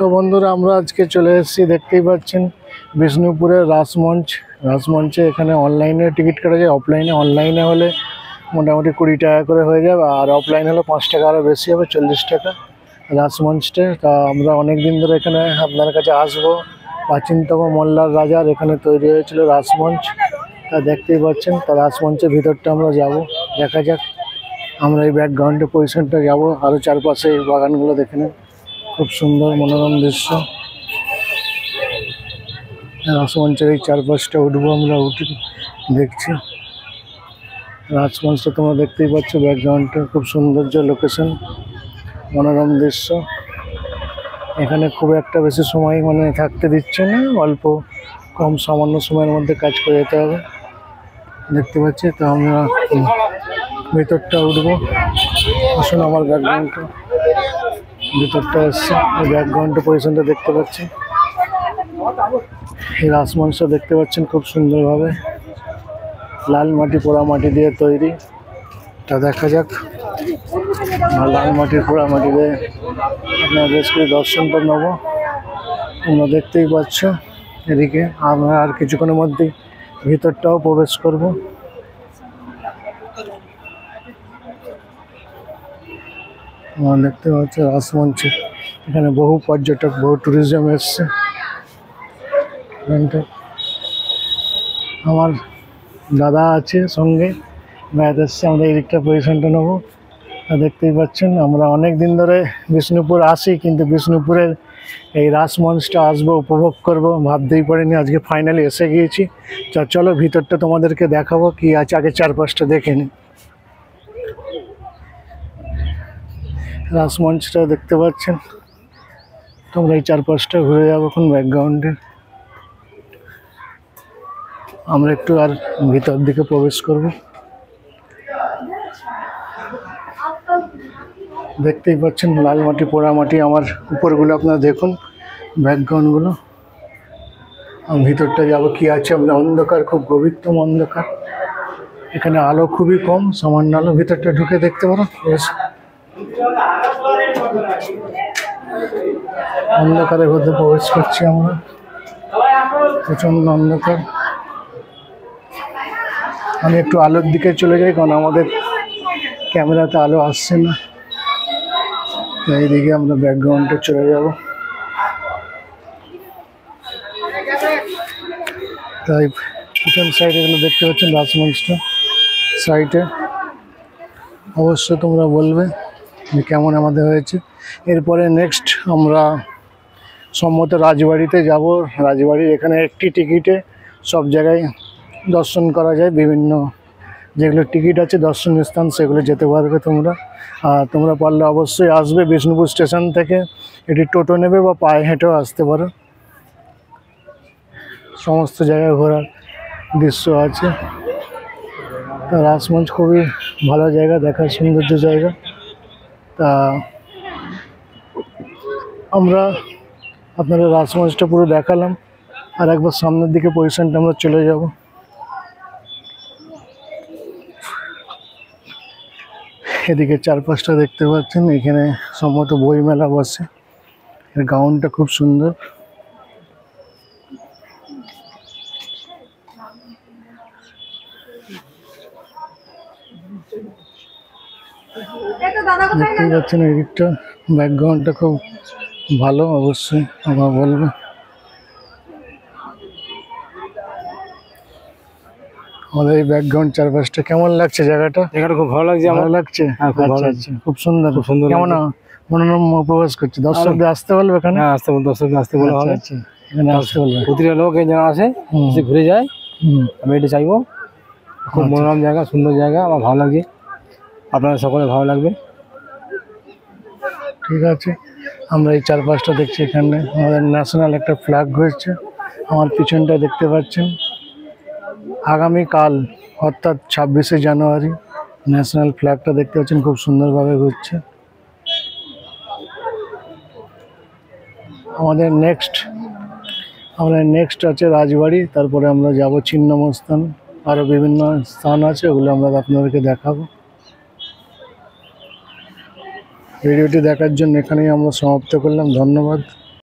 তো বন্ধুরা আমরা আজকে চলে এসেছি, দেখতেই পাচ্ছেন বিষ্ণুপুরের রাসমঞ্চে। এখানে অনলাইনে টিকিট কাটা যায়, অফলাইনে। অনলাইনে হলে মোটামুটি 20 টাকা করে হয়ে যাবে, আর অফলাইনে হলে 5 টাকা আরও বেশি হবে, 40 টাকা রাসমঞ্চটা। তা আমরা অনেক দিন ধরে এখানে আপনার কাছে আসবো। প্রাচীনতম মোল্লার রাজার এখানে তৈরি হয়েছিল রাসমঞ্চ। তা দেখতেই পাচ্ছেন, তা রাসমঞ্চের ভিতরটা আমরা যাব, দেখা যাক। আমরা এই ব্যাকগ্রাউন্ডে পজিশনটা যাব, আরও চারপাশে এই বাগানগুলো দেখে নেন, খুব সুন্দর মনোরম দৃশ্য। রাসমঞ্চের এই চারপাশটা উঠবো, আমরা উঠে দেখছি রাসমঞ্চটা। তোমরা দেখতেই পাচ্ছ ব্যাকগ্রাউন্ডটা, খুব সৌন্দর্য, লোকেশন, মনোরম দৃশ্য। এখানে খুব একটা বেশি সময় থাকতে দিচ্ছে না, অল্প কম সামান্য সময়ের মধ্যে কাজ করে যেতে হবে, দেখতে পাচ্ছি। তো আমরা ভিতরটা উঠবো, আসুন। আমার ব্যাকগ্রাউন্ডটা ভিতরটা এসছে, এই ব্যাকগ্রাউন্ডের পজিশনটা দেখতে পাচ্ছি। এই রাসমঞ্চটা দেখতে পাচ্ছেন খুব সুন্দরভাবে লাল মাটি, পোড়া মাটি দিয়ে তৈরি। তা দেখা যাক, লাল মাটির পোড়া মাটি দিয়ে আপনার বেশ করে দর্শনটা নেবো। তোমরা দেখতেই পাচ্ছ এদিকে। আমরা আর কিছুক্ষণের মধ্যেই ভিতরটাও প্রবেশ করব। আমরা দেখতে পাচ্ছি রাসমঞ্চে এখানে বহু পর্যটক, বহু ট্যুরিজম এসছে। আমার দাদা আছে সঙ্গে, ম্যাথ এসছে, আমরা এই দিকটা পজিশনটা নেবো। দেখতেই পাচ্ছেন আমরা অনেক দিন ধরে বিষ্ণুপুর আসি, কিন্তু বিষ্ণুপুরের এই রাসমঞ্চটা আসবো, উপভোগ করব ভাবতেই পারিনি। আজকে ফাইনালি এসে গিয়েছি। চলো ভিতরটা তোমাদেরকে দেখাবো কি আছে, আগে চারপাশটা দেখে নিই। রাসমঞ্চটা দেখতে পাচ্ছেন তোমরা, এই চারপাশটা ঘুরে যাবো এখন ব্যাকগ্রাউন্ডে। আমরা একটু আর ভিতর দিকে প্রবেশ করব। দেখতেই পাচ্ছেন লাল মাটি, পোড়া মাটি। আমার উপরগুলো আপনারা দেখুন, ব্যাকগ্রাউন্ডগুলো। আমি ভিতরটা যাব, কি আছে। আমরা অন্ধকার, খুব গভীরতম অন্ধকার। এখানে আলো খুবই কম, সামান্য আলো। ভিতরটা ঢুকে দেখতে পারো, বেশ অন্ধকারের মধ্যে প্রবেশ করছি আমরা, প্রচন্ড অন্ধকার। আমি একটু আলোর দিকে চলে যাই, কারণ আমাদের ক্যামেরাতে আলো আসছে না। এইদিকে আমরা ব্যাকগ্রাউন্ডে চলে যাব। তাই পিছন সাইডে এগুলো দেখতে পাচ্ছেন রাসমঞ্চটা সাইডে। অবশ্যই তোমরা বলবে যে কেমন আমাদের হয়েছে। এরপরে নেক্সট আমরা সম্ভবত রাজবাড়িতে যাব। রাজবাড়ির এখানে একটি টিকিটে সব জায়গায় দর্শন করা যায়। বিভিন্ন যেগুলো টিকিট আছে দর্শনীয় স্থান, সেগুলো যেতে পারবে তোমরা। আর তোমরা পারলে অবশ্যই আসবে বিষ্ণুপুর স্টেশন থেকে। এটি টোটো নেবে বা পায়ে হেঁটেও আসতে পারো। সমস্ত জায়গায় ঘোরার দৃশ্য আছে। তা রাসমঞ্চ খুবই ভালো জায়গা, দেখার সৌন্দর্য জায়গা। তা আমরা আপনাদের রাসমঞ্চটা পুরো দেখালাম, আর একবার সামনের দিকে পজিশনটা আমরা চলে যাব। এদিকে চারপাশটা দেখতে পাচ্ছেন, এখানে সম্ভবত বই মেলা বসে। এর গ্রাউন্ডটা খুব সুন্দর। দেখতেই পাচ্ছেন এই দিকটা, ব্যাকগ্রাউন্ডটা খুব ভালো। অবশ্যই আমরা বলবো। আমাদের এই ব্যাকগ্রাউন্ড চারপাশটা কেমন লাগছে? জায়গাটা খুব ভালো লাগছে। ভালো লাগছে, আচ্ছা, খুব সুন্দর। কেমন মনোরম উপবাস করছে। দর্শকদের আসতে বলবে এখানে? আসতে বলবে, দর্শকদের আসতে বলা হবে। আচ্ছা, এখানে আসতে বলবে। প্রতিটা লোক এই জায়গা আসে, এসে ঘুরে যায়। আমি এটা চাইবো। খুব মনোরম জায়গা, সুন্দর জায়গা, আমার ভালো লাগছে। আপনাদের সকলে ভালো লাগবে। ঠিক আছে, আমরা এই চারপাশটা দেখছি। এখানে আমাদের ন্যাশনাল একটা ফ্ল্যাগ হয়েছে, আমার পিছনটা দেখতে পাচ্ছেন। আগামীকাল অর্থাৎ 26শে জানুয়ারি ন্যাশনাল ফ্ল্যাগটা দেখতে পাচ্ছেন, খুব সুন্দরভাবে ঘুরছে। আমাদের নেক্সট আছে রাজবাড়ি, তারপরে আমরা যাব ছিন্নমস্তান। আরও বিভিন্ন স্থান আছে, ওগুলো আমরা আপনাদেরকে দেখাবো। ভিডিওটি দেখার জন্য এখানেই আমরা সমাপ্ত করলাম। ধন্যবাদ।